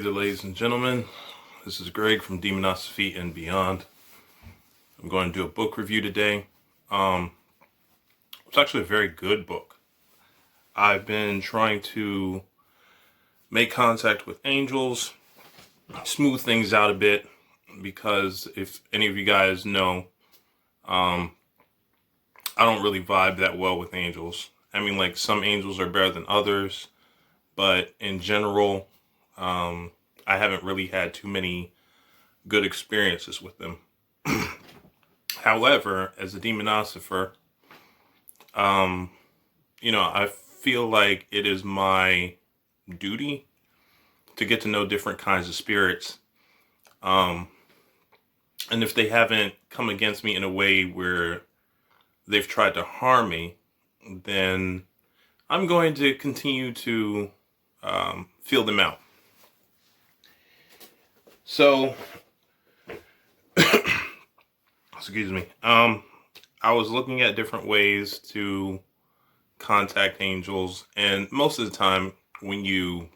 there, ladies and gentlemen. This is Greg from Demonosophy and Beyond. I'm going to do a book review today. It's actually a very good book. I've been trying to make contact with angels, smooth things out a bit, because if any of you guys know, I don't really vibe that well with angels. I mean, like, some angels are better than others, but in general, I haven't really had too many good experiences with them. However, as a demonosopher, I feel like it is my duty to get to know different kinds of spirits. And if they haven't come against me in a way where they've tried to harm me, then I'm going to continue to feel them out. So, excuse me. I was looking at different ways to contact angels, and most of the time when you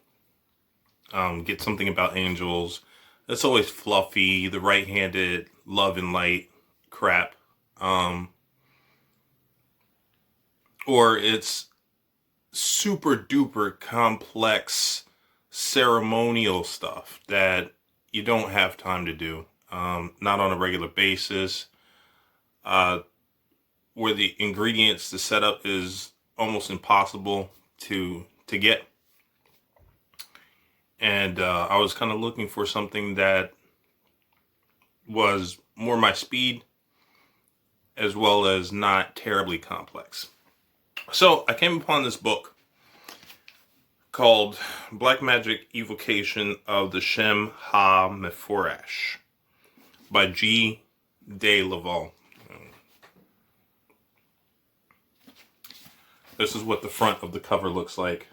get something about angels, it's always fluffy, the right-handed love and light crap. Or it's super duper complex ceremonial stuff that you don't have time to do, not on a regular basis, where the ingredients to set up is almost impossible to get. And I was kind of looking for something that was more my speed, as well as not terribly complex. So I came upon this book called Black Magic Evocation of the Shem Ha Mephorash by G. de Laval. This is what the front of the cover looks like.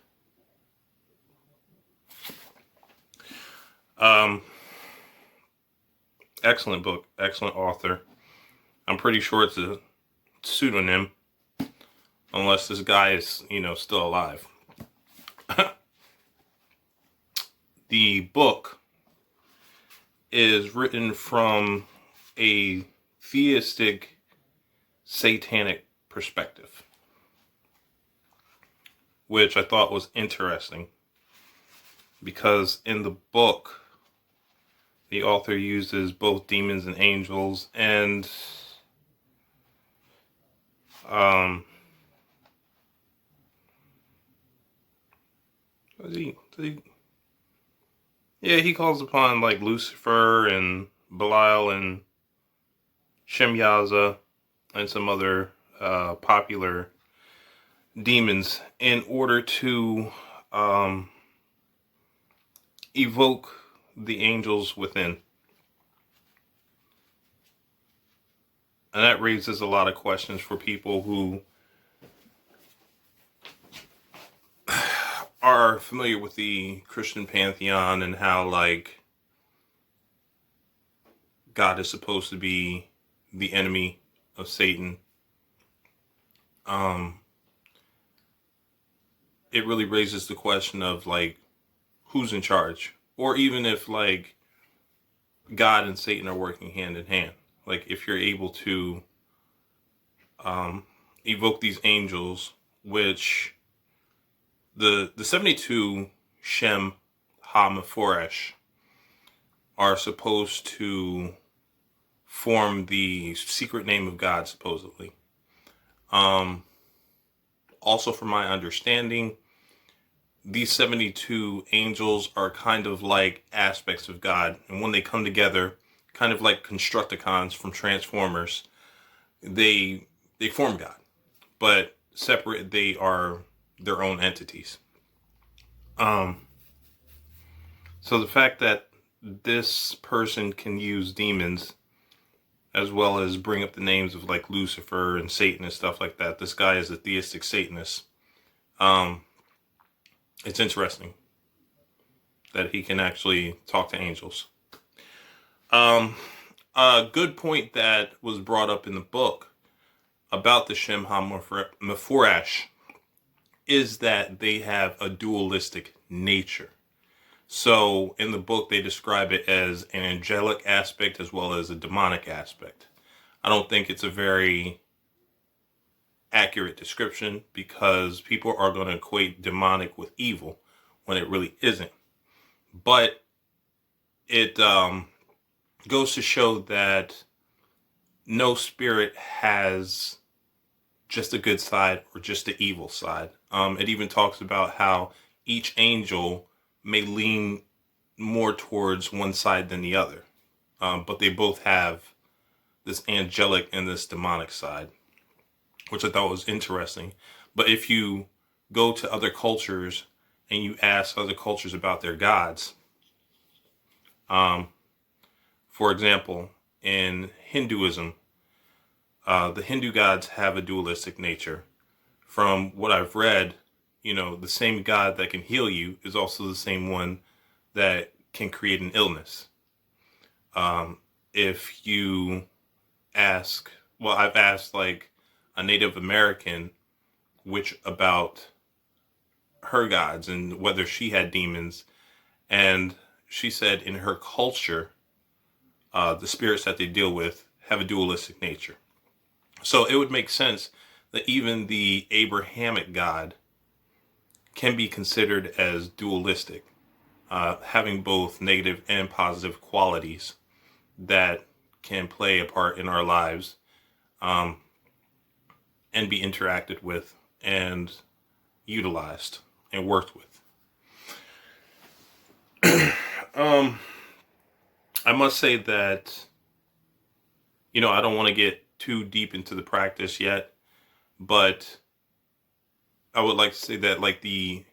Excellent book, excellent author. I'm pretty sure it's a pseudonym, unless this guy is, still alive. The book is written from a theistic, satanic perspective, which I thought was interesting, because in the book, the author uses both demons and angels, and he calls upon like Lucifer and Belial and Shem and some other popular demons in order to evoke the angels within. And that raises a lot of questions for people who are familiar with the Christian pantheon and how, like, God is supposed to be the enemy of Satan. It really raises the question of, like, who's in charge? Or even if, like, God and Satan are working hand in hand. Like, if you're able to evoke these angels, which the 72 Shem Ha Mephorash are supposed to form the secret name of God, supposedly. Also, from my understanding, these 72 angels are kind of like aspects of God. And when they come together, kind of like Constructicons from Transformers, they form God. But separate, they are their own entities. So the fact that this person can use demons, as well as bring up the names of like Lucifer and Satan and stuff like that. This guy is a theistic Satanist. It's interesting that he can actually talk to angels. A good point that was brought up in the book about the Shem Ha Mephorash is that they have a dualistic nature. So in the book, they describe it as an angelic aspect as well as a demonic aspect. I don't think it's a very accurate description because people are going to equate demonic with evil when it really isn't. But it goes to show that no spirit has just a good side or just the evil side. It even talks about how each angel may lean more towards one side than the other. But they both have this angelic and this demonic side, which I thought was interesting. But if you go to other cultures and you ask other cultures about their gods, for example, in Hinduism, the Hindu gods have a dualistic nature. From what I've read, the same God that can heal you is also the same one that can create an illness. If you ask, well, I've asked like a Native American about her gods and whether she had demons. And she said in her culture, the spirits that they deal with have a dualistic nature. So it would make sense that even the Abrahamic God can be considered as dualistic, having both negative and positive qualities that can play a part in our lives, and be interacted with and utilized and worked with. I must say that, I don't want to get too deep into the practice yet, but I would like to say that like the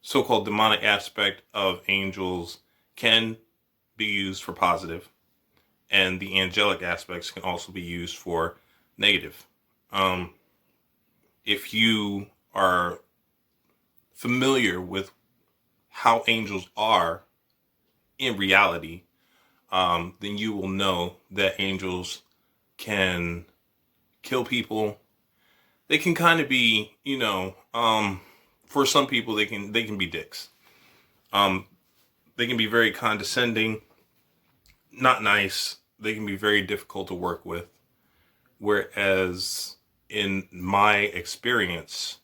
so-called demonic aspect of angels can be used for positive, and the angelic aspects can also be used for negative. If you are familiar with how angels are in reality, then you will know that angels can kill people. They can kind of be, for some people, they can be dicks. They can be very condescending, not nice. They can be very difficult to work with. Whereas in my experience,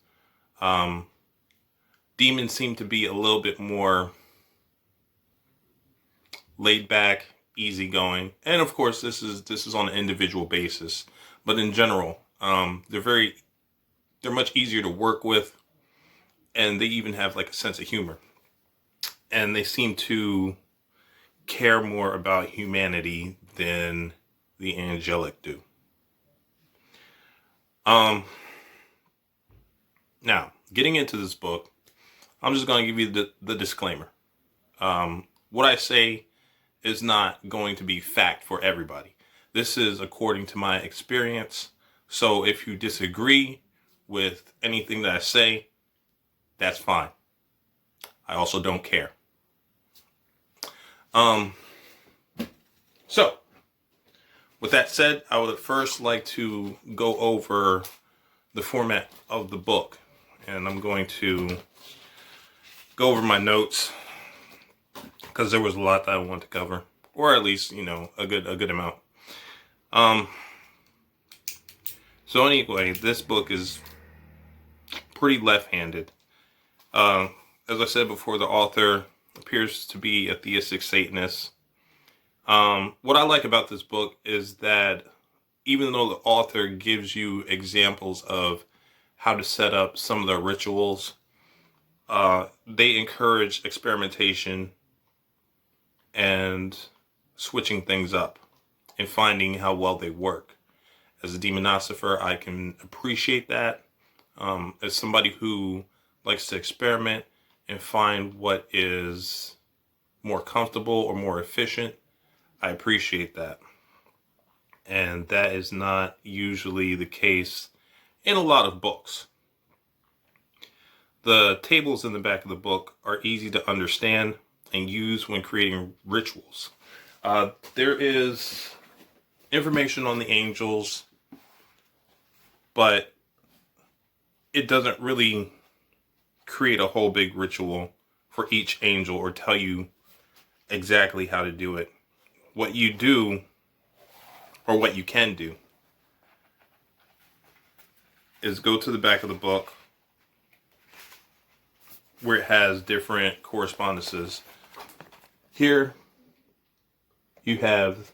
demons seem to be a little bit more laid back, easygoing. And of course, this is on an individual basis. But in general, they're much easier to work with, and they even have like a sense of humor. And they seem to care more about humanity than the angelic do. Now, getting into this book, I'm just going to give you the disclaimer. What I say is not going to be fact for everybody. This is according to my experience. So if you disagree with anything that I say, that's fine. I also don't care. So with that said, I would first like to go over the format of the book, and I'm going to go over my notes because there was a lot that I want to cover, or at least, a good amount. So anyway, this book is pretty left-handed. As I said before, the author appears to be a theistic Satanist. What I like about this book is that even though the author gives you examples of how to set up some of the rituals, they encourage experimentation and switching things up and finding how well they work. As a demonosopher, I can appreciate that. As somebody who likes to experiment and find what is more comfortable or more efficient, I appreciate that. And that is not usually the case in a lot of books. The tables in the back of the book are easy to understand and use when creating rituals. There is information on the angels, but it doesn't really create a whole big ritual for each angel or tell you exactly how to do it. What you do, or what you can do, is go to the back of the book where it has different correspondences. Here you have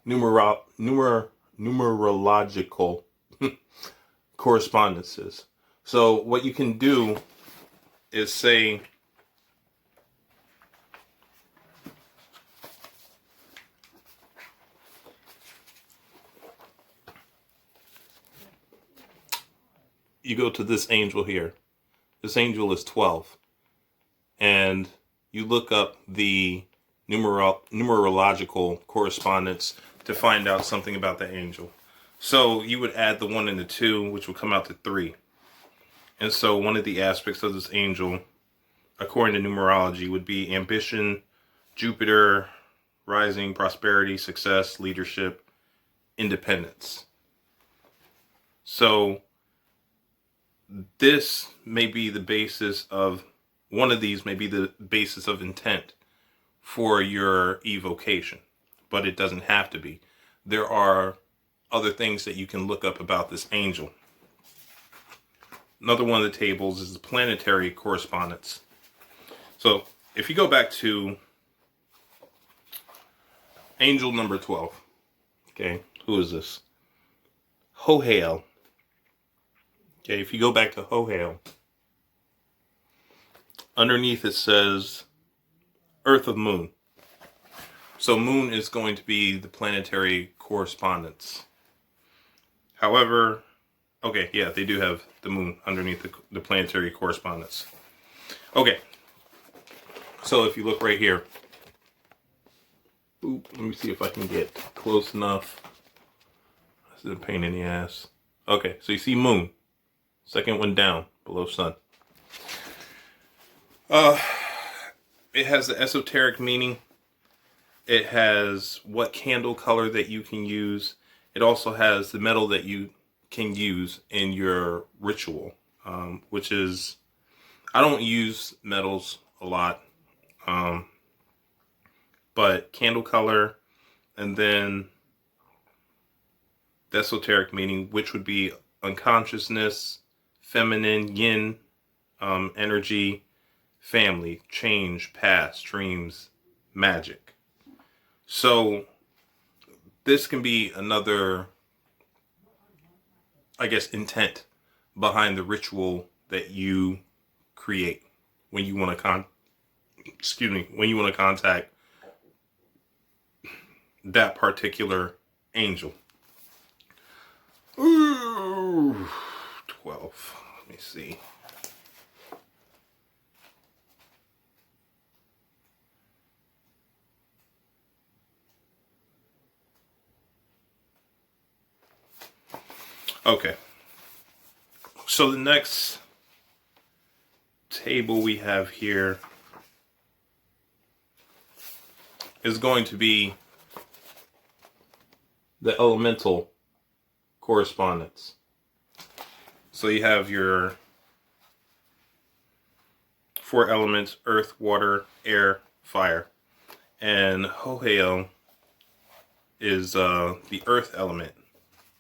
numerological correspondences. So what you can do is say, you go to this angel here. This angel is 12. And you look up the numerological correspondence to find out something about the angel. So you would add the 1 and the 2, which will come out to 3. And so one of the aspects of this angel, according to numerology, would be ambition, Jupiter, rising, prosperity, success, leadership, independence. So this may be the basis of, one of these may be the basis of intent for your evocation, but it doesn't have to be. There are other things that you can look up about this angel. Another one of the tables is the Planetary Correspondence. So if you go back to angel number 12, okay, who is this? Hohail. Okay, if you go back to Hohail, underneath it says Earth of Moon. So Moon is going to be the planetary correspondence. However, okay, yeah, they do have the Moon underneath the planetary correspondence. Okay, so if you look right here, oop, let me see if I can get close enough. This is a pain in the ass. Okay, so you see Moon. Second one down, below Sun. It has the esoteric meaning. It has what candle color that you can use. It also has the metal that you can use in your ritual, which is, I don't use metals a lot, but candle color, and then the esoteric meaning, which would be unconsciousness, feminine, yin, energy, family, change, past, dreams, magic. So this can be another, I guess, intent behind the ritual that you create when you want to when you want to contact that particular angel. Ooh, 12. Let me see. Okay. So the next table we have here is going to be the elemental correspondence. So you have your 4 elements: earth, water, air, fire. And Hohail is the earth element.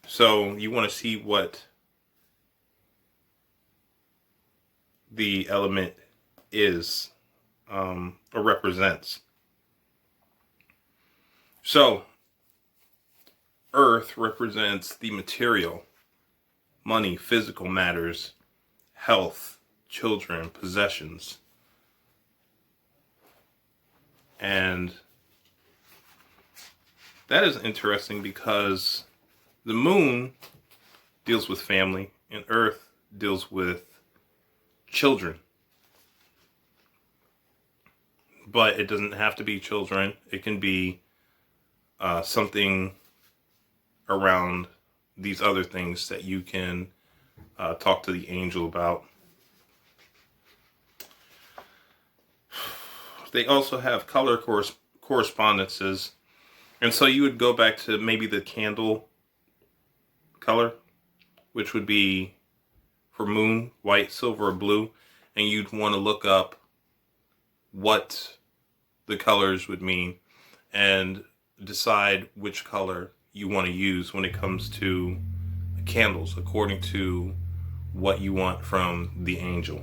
So you want to see what the element is, or represents. So earth represents the material, money, physical matters, health, children, possessions. And that is interesting because the moon deals with family and earth deals with children. But it doesn't have to be children. It can be something around these other things that you can talk to the angel about. They also have color correspondences. And so you would go back to maybe the candle color, which would be for moon, white, silver, or blue. And you'd want to look up what the colors would mean and decide which color you want to use when it comes to candles, according to what you want from the angel.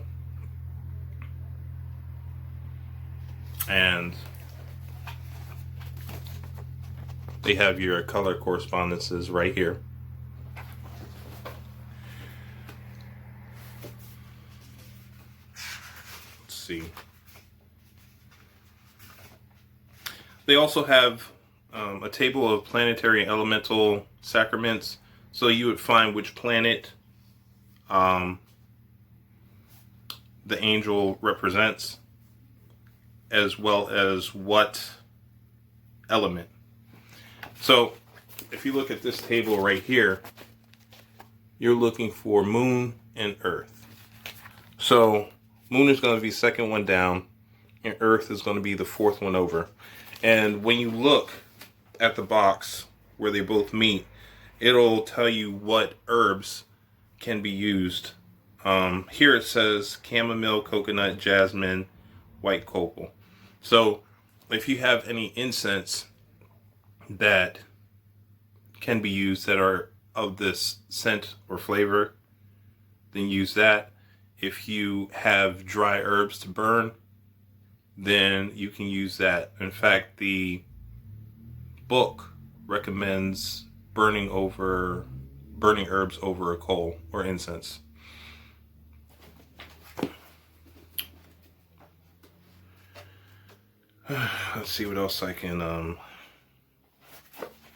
And they have your color correspondences right here. Let's see. They also have a table of planetary elemental sacraments, so you would find which planet the angel represents, as well as what element. So if you look at this table right here, you're looking for moon and earth. So moon is going to be second one down, and earth is going to be the fourth one over. And when you look at the box where they both meet, it'll tell you what herbs can be used. Here it says chamomile, coconut, jasmine, white copal. So if you have any incense that can be used that are of this scent or flavor, then use that. If you have dry herbs to burn, then you can use that. In fact, the book recommends burning herbs over a coal or incense. Let's see what else I can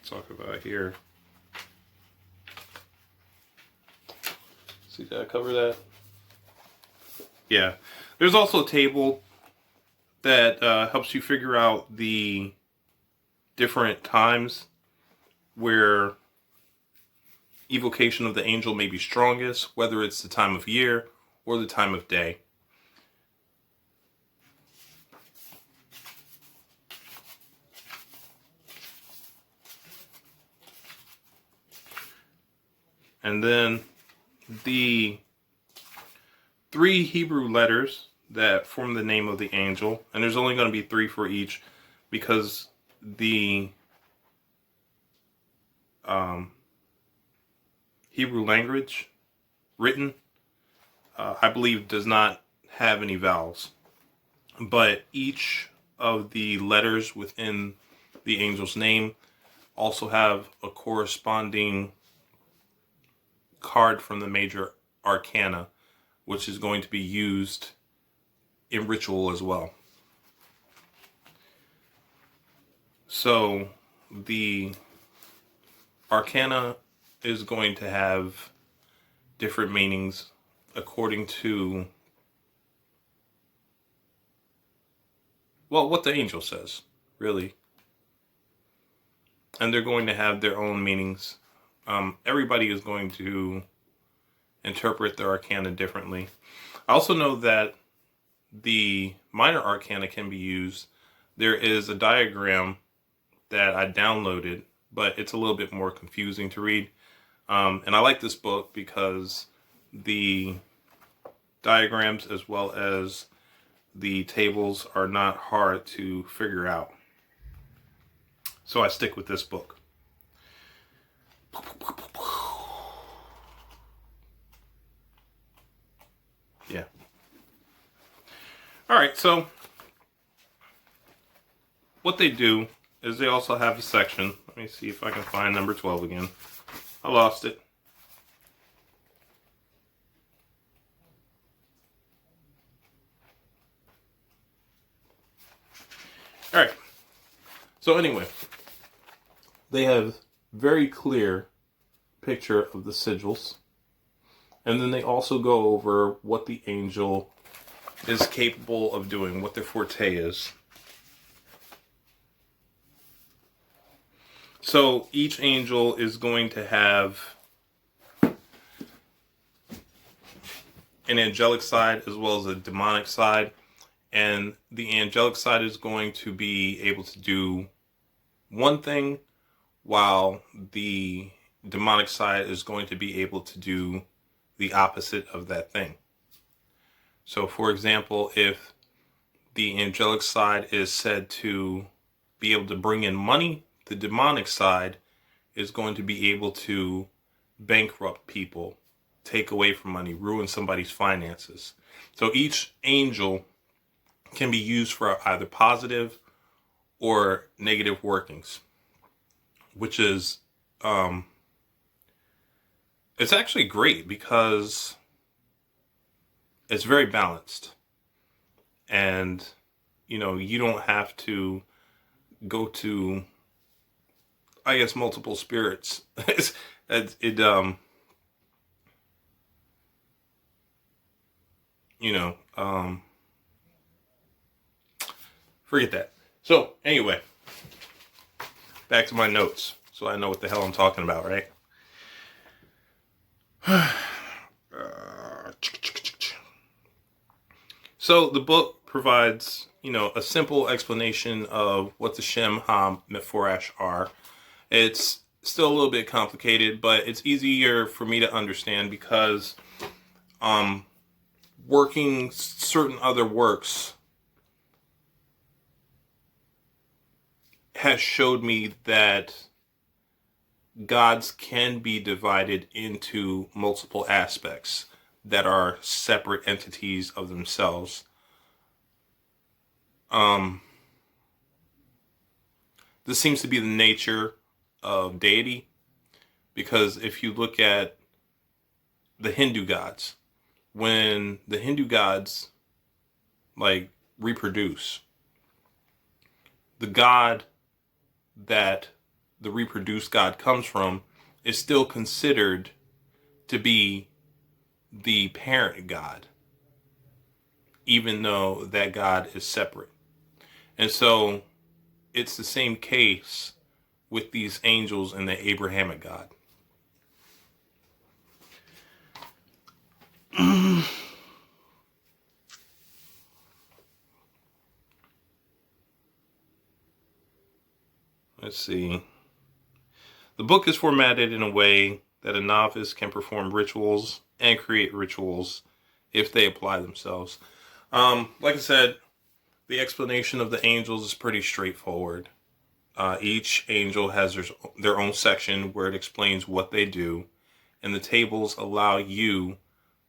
talk about here. See, did I cover that? Yeah. There's also a table that helps you figure out the different times where evocation of the angel may be strongest, whether it's the time of year or the time of day. And then the 3 Hebrew letters that form the name of the angel, and there's only going to be 3 for each, because the Hebrew language written, I believe, does not have any vowels, but each of the letters within the angel's name also have a corresponding card from the major arcana, which is going to be used in ritual as well. So the arcana is going to have different meanings according to, well, what the angel says, really. And they're going to have their own meanings. Everybody is going to interpret the arcana differently. I also know that the minor arcana can be used. There is a diagram that I downloaded, but it's a little bit more confusing to read. And I like this book because the diagrams as well as the tables are not hard to figure out. So I stick with this book. Yeah. All right, so what they do is they also have a section. Let me see if I can find number 12 again. I lost it. All right. So anyway, they have very clear picture of the sigils. And then they also go over what the angel is capable of doing, what their forte is. So each angel is going to have an angelic side as well as a demonic side. And the angelic side is going to be able to do one thing, while the demonic side is going to be able to do the opposite of that thing. So for example, if the angelic side is said to be able to bring in money. The demonic side is going to be able to bankrupt people, take away from money, ruin somebody's finances. So each angel can be used for either positive or negative workings, which is, it's actually great because it's very balanced. And, you don't have to go to, I guess, multiple spirits. Forget that. So anyway, back to my notes, so I know what the hell I'm talking about, right? So the book provides, a simple explanation of what the Shem, Ham, Mephorash are. It's still a little bit complicated, but it's easier for me to understand because working certain other works has showed me that gods can be divided into multiple aspects that are separate entities of themselves. This seems to be the nature of deity, because if you look at the Hindu gods, when the Hindu gods reproduce, the god that the reproduced god comes from is still considered to be the parent god, even though that god is separate. And so it's the same case with these angels and the Abrahamic God. Let's see. The book is formatted in a way that a novice can perform rituals and create rituals if they apply themselves. Like I said, the explanation of the angels is pretty straightforward. Each angel has their own section where it explains what they do, and the tables allow you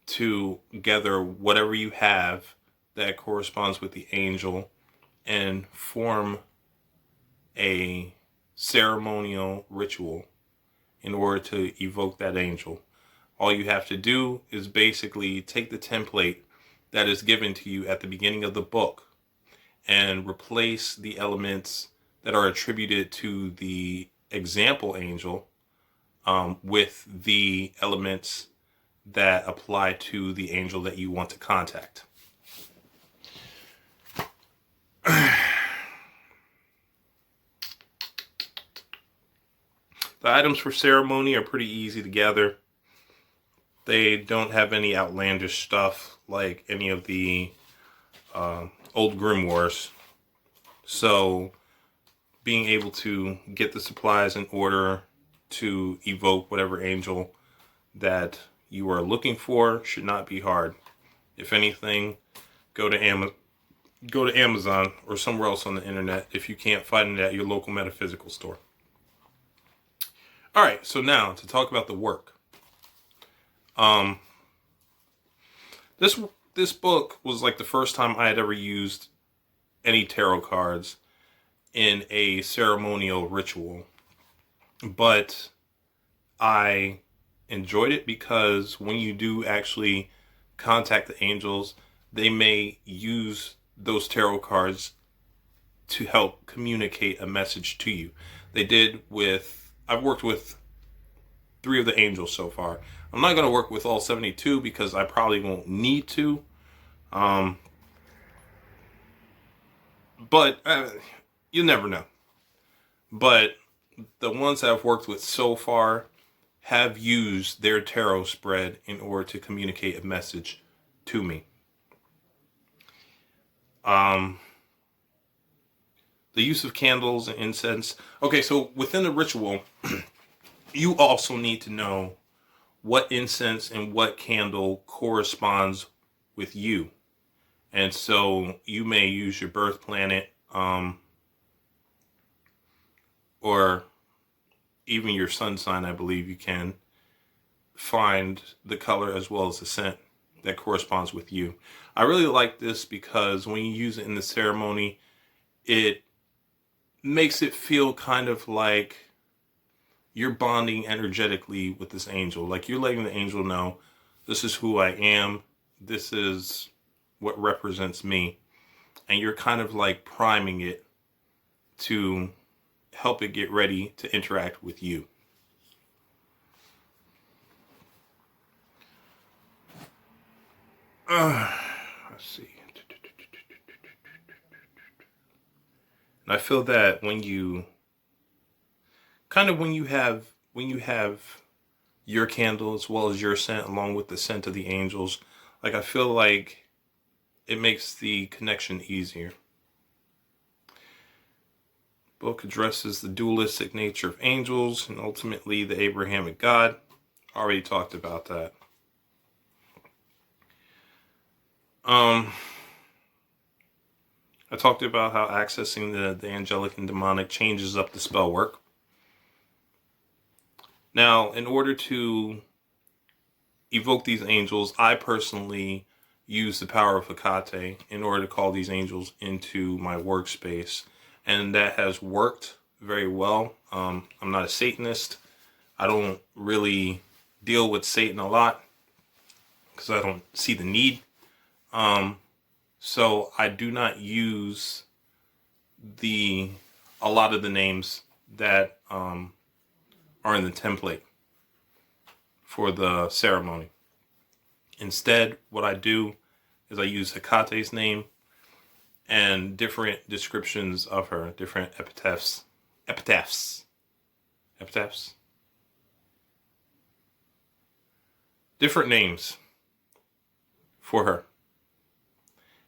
to gather whatever you have that corresponds with the angel and form a ceremonial ritual in order to evoke that angel. All you have to do is basically take the template that is given to you at the beginning of the book and replace the elements that are attributed to the example angel with the elements that apply to the angel that you want to contact. The items for ceremony are pretty easy to gather. They don't have any outlandish stuff like any of the old grimoires. So being able to get the supplies in order to evoke whatever angel that you are looking for should not be hard. If anything, go to Amazon or somewhere else on the internet if you can't find it at your local metaphysical store. All right, so now to talk about the work. This book was like the first time I had ever used any tarot cards in a ceremonial ritual, but I enjoyed it because when you do actually contact the angels, they may use those tarot cards to help communicate a message to you. I've worked with 3 of the angels so far. I'm not going to work with all 72 because I probably won't need to. But you never know. But the ones that I've worked with so far have used their tarot spread in order to communicate a message to me. The use of candles and incense. Okay, so within the ritual, you also need to know what incense and what candle corresponds with you. And so you may use your birth planet, or even your sun sign. I believe you can find the color as well as the scent that corresponds with you. I really like this because when you use it in the ceremony, it makes it feel kind of like you're bonding energetically with this angel. Like you're letting the angel know, this is who I am. This is what represents me. And you're kind of like priming it to help it get ready to interact with you. Let's see. And I feel that when you have your candle as well as your scent along with the scent of the angels, like I feel like it makes the connection easier. Book addresses the dualistic nature of angels and ultimately the Abrahamic God. Already talked about that. I talked about how accessing the angelic and demonic changes up the spell work. Now, in order to evoke these angels, I personally use the power of Hecate in order to call these angels into my workspace. And that has worked very well. I'm not a Satanist. I don't really deal with Satan a lot because I don't see the need. So I do not use a lot of the names that are in the template for the ceremony. Instead, what I do is I use Hecate's name and different descriptions of her, different epitaphs, different names for her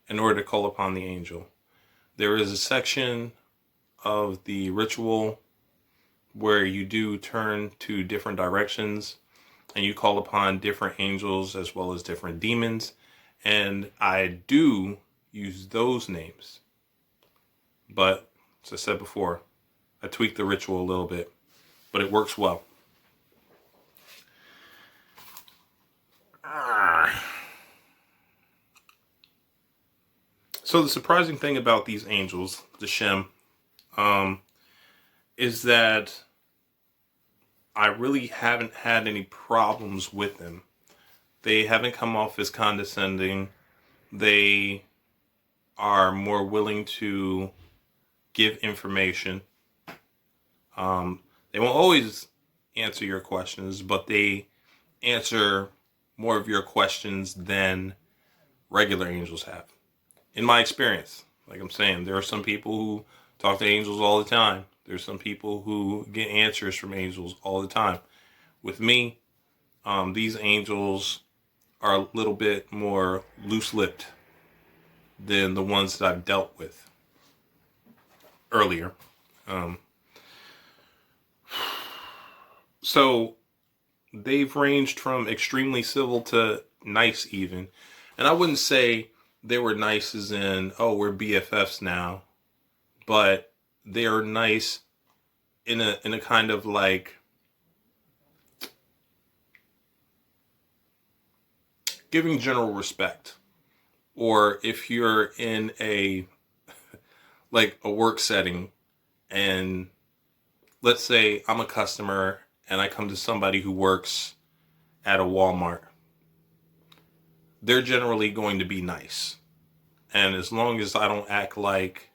in order to call upon the angel. There is a section of the ritual where you do turn to different directions and you call upon different angels as well as different demons. And I do use those names. But, as I said before, I tweak the ritual a little bit, but it works well. So the surprising thing about these angels, the Shem, is that I really haven't had any problems with them. They haven't come off as condescending. They are more willing to give information. They won't always answer your questions, but they answer more of your questions than regular angels have. In my experience, like I'm saying, there are some people who talk to angels all the time. There's some people who get answers from angels all the time. With me, these angels are a little bit more loose-lipped than the ones that I've dealt with earlier. So they've ranged from extremely civil to nice even. And I wouldn't say they were nice as in, oh, we're BFFs now. But they are nice in a kind of like giving general respect. Or if you're in a work setting and let's say I'm a customer and I come to somebody who works at a Walmart, they're generally going to be nice. And as long as I don't act like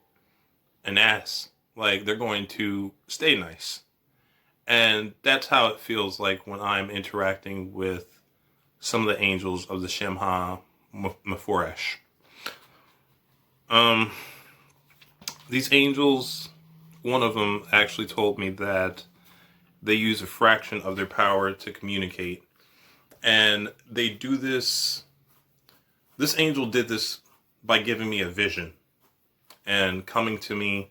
an ass, like they're going to stay nice. And that's how it feels like when I'm interacting with some of the angels of the Shem Mephorash. These angels, one of them actually told me that they use a fraction of their power to communicate. And they do this. This angel did this by giving me a vision and coming to me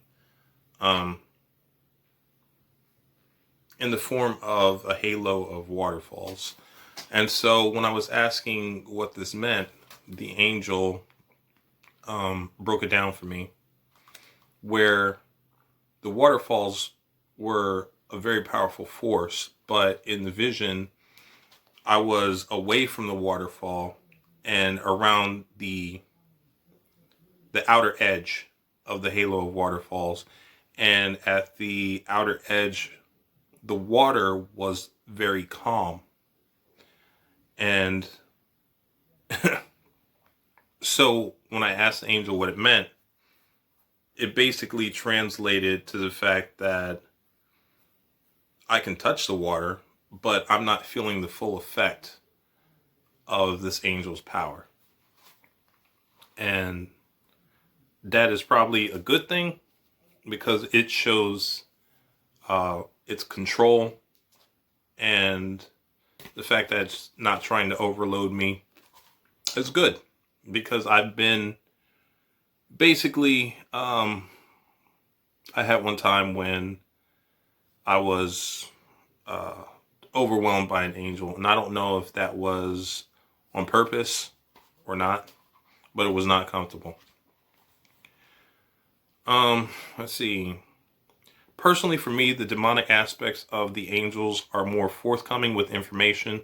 in the form of a halo of waterfalls. And so when I was asking what this meant, the angel broke it down for me, where the waterfalls were a very powerful force, but in the vision, I was away from the waterfall and around the outer edge of the halo of waterfalls. And at the outer edge, the water was very calm. And so when I asked the angel what it meant, it basically translated to the fact that I can touch the water, but I'm not feeling the full effect of this angel's power. And that is probably a good thing, because it shows its control and the fact that it's not trying to overload me is good, because I've been basically, I had one time when I was overwhelmed by an angel, and I don't know if that was on purpose or not, but it was not comfortable. Let's see. Personally, for me, the demonic aspects of the angels are more forthcoming with information.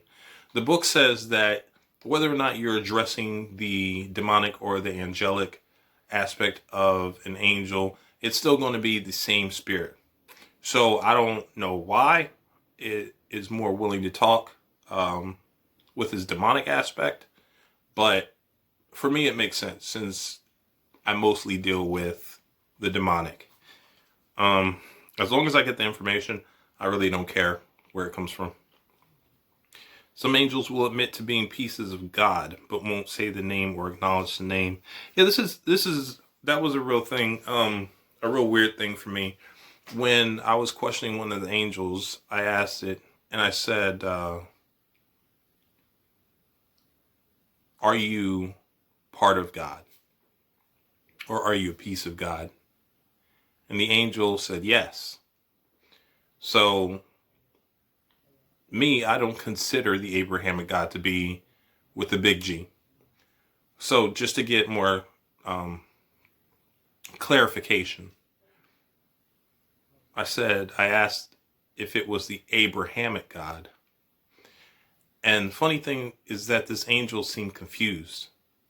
The book says that whether or not you're addressing the demonic or the angelic aspect of an angel, it's still going to be the same spirit. So I don't know why it is more willing to talk with his demonic aspect, but for me it makes sense, since I mostly deal with the demonic. As long as I get the information, I really don't care where it comes from. Some angels will admit to being pieces of God, but won't say the name or acknowledge the name. Yeah, that was a real thing, a real weird thing for me. When I was questioning one of the angels, I asked it, and I said, are you part of God? Or are you a piece of God? And the angel said yes. So, me, I don't consider the Abrahamic God to be with the big G. So, just to get more clarification, I asked if it was the Abrahamic God. And the funny thing is that this angel seemed confused.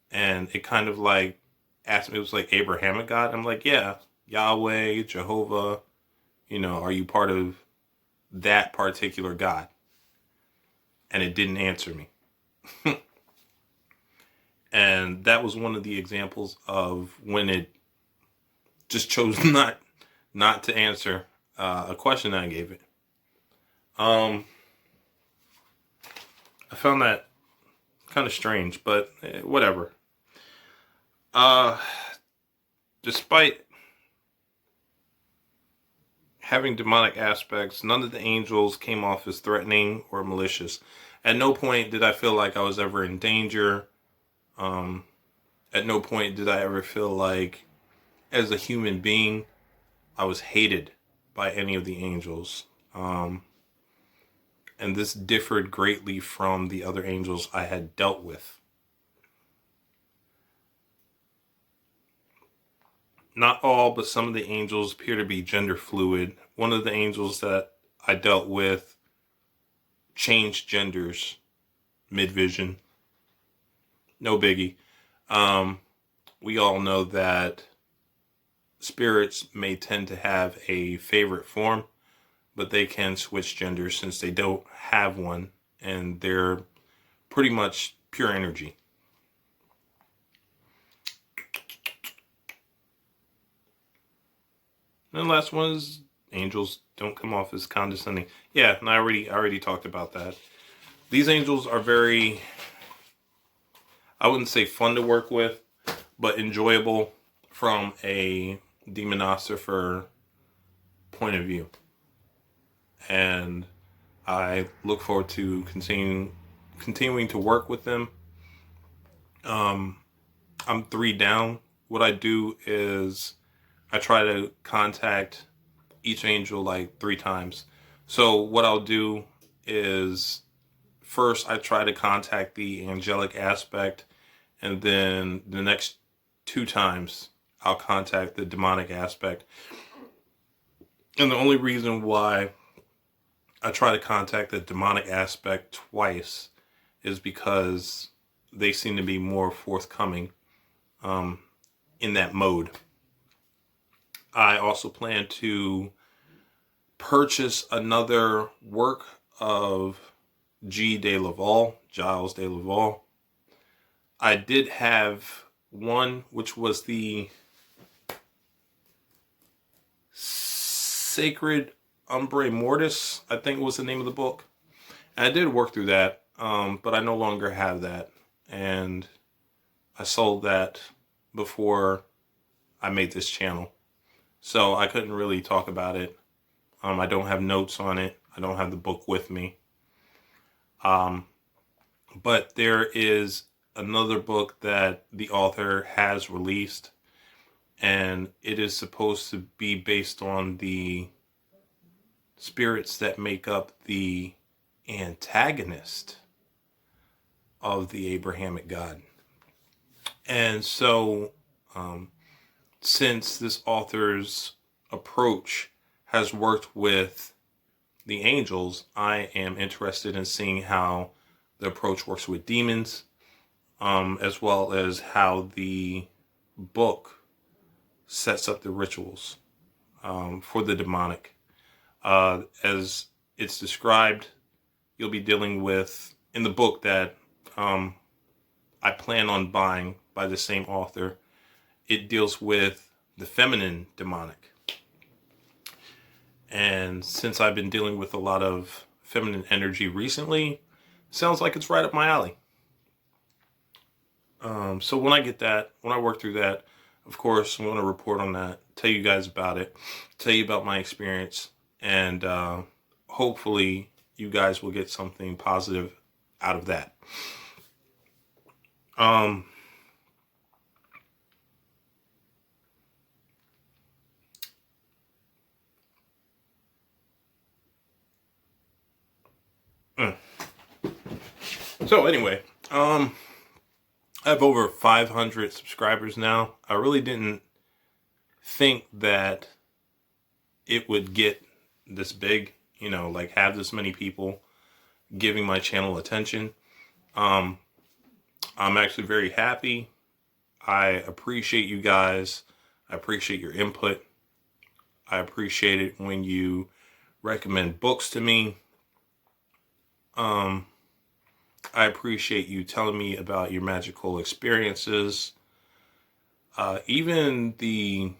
And it kind of like asked me, it was like, Abrahamic God? I'm like, yeah, Yahweh, Jehovah, are you part of that particular God? And it didn't answer me. And that was one of the examples of when it just chose not to answer a question I gave it. I found that kind of strange, but whatever. Despite having demonic aspects, none of the angels came off as threatening or malicious. At no point did I feel like I was ever in danger. At no point did I ever feel like, as a human being, I was hated by any of the angels. And this differed greatly from the other angels I had dealt with. Not all, but some of the angels appear to be gender fluid. One of the angels that I dealt with changed genders mid-vision. No biggie. We all know that spirits may tend to have a favorite form, but they can switch genders since they don't have one, and they're pretty much pure energy. And the last one is angels don't come off as condescending. Yeah, and I already talked about that. These angels are very, I wouldn't say fun to work with, but enjoyable from a demonographer point of view. And I look forward to continuing to work with them. I'm 3 down. What I do is I try to contact each angel like 3 times. So what I'll do is, first I try to contact the angelic aspect, and then the next 2 times I'll contact the demonic aspect. And the only reason why I try to contact the demonic aspect twice is because they seem to be more forthcoming in that mode. I also plan to purchase another work of Giles de Laval. I did have one, which was the Sacred Umbre Mortis, I think was the name of the book. And I did work through that, but I no longer have that. And I sold that before I made this channel. So I couldn't really talk about it. I don't have notes on it. I don't have the book with me. But there is another book that the author has released, and it is supposed to be based on the spirits that make up the antagonist of the Abrahamic God. And so, since this author's approach has worked with the angels, I am interested in seeing how the approach works with demons, as well as how the book sets up the rituals for the demonic. As it's described, you'll be dealing with, in the book that I plan on buying by the same author, it deals with the feminine demonic. And since I've been dealing with a lot of feminine energy recently, sounds like it's right up my alley. So when I get that, when I work through that, of course, I'm going to report on that, tell you guys about it, tell you about my experience, and hopefully you guys will get something positive out of that. So anyway, I have over 500 subscribers now. I really didn't think that it would get this big, like have this many people giving my channel attention. I'm actually very happy. I appreciate you guys. I appreciate your input. I appreciate it when you recommend books to me. I appreciate you telling me about your magical experiences. Even the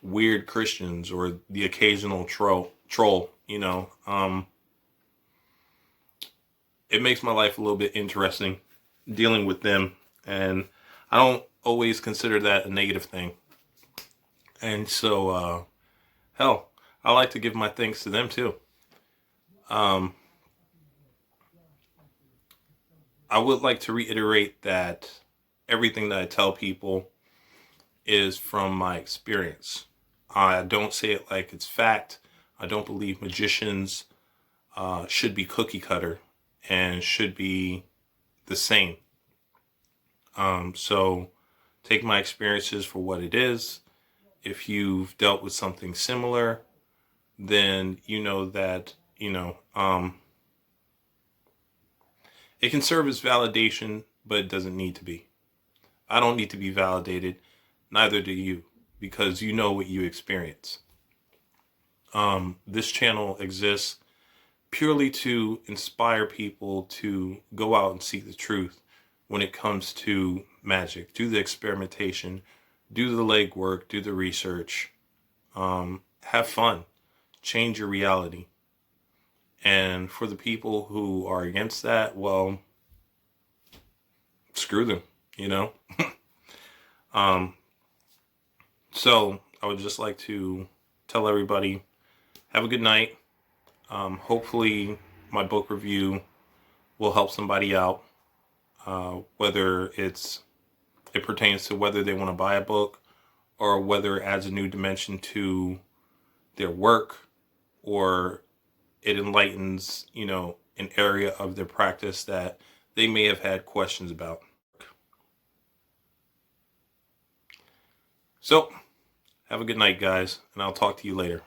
weird Christians or the occasional troll, it makes my life a little bit interesting dealing with them. And I don't always consider that a negative thing. And so, hell, I like to give my thanks to them too. I would like to reiterate that everything that I tell people is from my experience. I don't say it like it's fact. I don't believe magicians should be cookie cutter and should be the same. So take my experiences for what it is. If you've dealt with something similar, then you know that, it can serve as validation, but it doesn't need to be. I don't need to be validated. Neither do you, because you know what you experience. This channel exists purely to inspire people to go out and seek the truth when it comes to magic. Do the experimentation, do the legwork, do the research, have fun, change your reality. And for the people who are against that, well, screw them, So I would just like to tell everybody, have a good night. Hopefully my book review will help somebody out, whether it pertains to whether they want to buy a book or whether it adds a new dimension to their work, or it enlightens, an area of their practice that they may have had questions about. So, have a good night, guys, and I'll talk to you later.